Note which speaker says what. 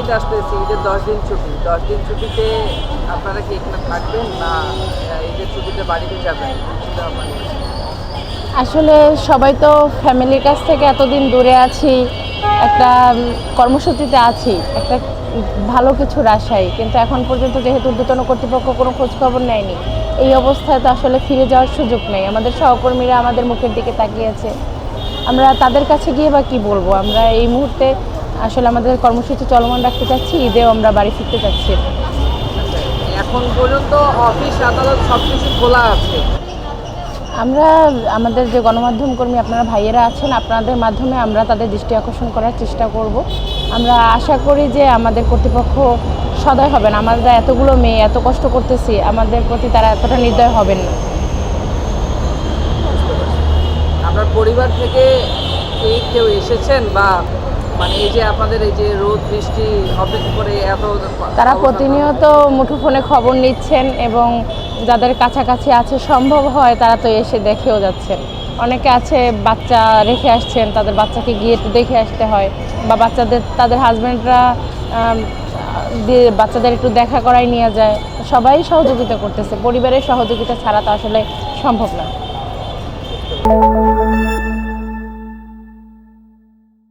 Speaker 1: ঈদ আসতেছে, ঈদের 10 দিন ছুটি, 10 দিন ছুটিতে আপনারা কি এখানে থাকবেন না ঈদের ছুটিতে বাড়িতে যাবেন চিন্তা ভাবনা করেছেন?
Speaker 2: আসলে সবাই তো ফ্যামিলির কাছ থেকে এতদিন দূরে আছি, একটা কর্মসূচিতে আছি, একটা ভালো কিছুর আশায়, কিন্তু এখন পর্যন্ত যেহেতু ঊর্ধ্বতন কর্তৃপক্ষ কোনো খোঁজখবর নেয়নি, এই অবস্থায় তো আসলে ফিরে যাওয়ার সুযোগ নেই। আমাদের সহকর্মীরা আমাদের মুখের দিকে তাকিয়ে আছে, আমরা তাদের কাছে গিয়ে বা কী বলবো। আমরা এই মুহূর্তে আসলে আমাদের কর্মসূচি চলমান রাখতে চাচ্ছি, ঈদেও আমরা বাড়ি ফিরতে চাচ্ছি।
Speaker 1: এখন পর্যন্ত অফিস আদালত সব কিছু খোলা আছে।
Speaker 2: আমরা আমাদের যে গণমাধ্যম কর্মী আপনারা ভাইয়েরা আছেন, আপনাদের মাধ্যমে আমরা তাদের দৃষ্টি আকর্ষণ করার চেষ্টা করব। আমরা আশা করি যে আমাদের কর্তৃপক্ষ সদয় হবেন। আমরা এতগুলো মেয়ে এত কষ্ট করতেছি, আমাদের প্রতি তারা এতটা নির্দয় হবেন না।
Speaker 1: আপনার পরিবার থেকে কেউ এসেছেন বা মানে এই যে আপনাদের এই যে রোদ বৃষ্টি অপেক্ষা করে এত
Speaker 2: তারা প্রতিনিয়ত মুঠোফোনে খবর নিচ্ছেন এবং যাদের কাছাকাছি আছে সম্ভব হয় তারা তো এসে দেখেও যাচ্ছেন। অনেকে আছে বাচ্চা রেখে আসছেন, তাদের বাচ্চাকে গিয়ে একটু দেখে আসতে হয়, বা তাদের হাজব্যান্ডরা বাচ্চাদের একটু দেখা করাই নিয়ে যায়। সবাই সহযোগিতা করতেছে, পরিবারের সহযোগিতা ছাড়া তো আসলে সম্ভব না।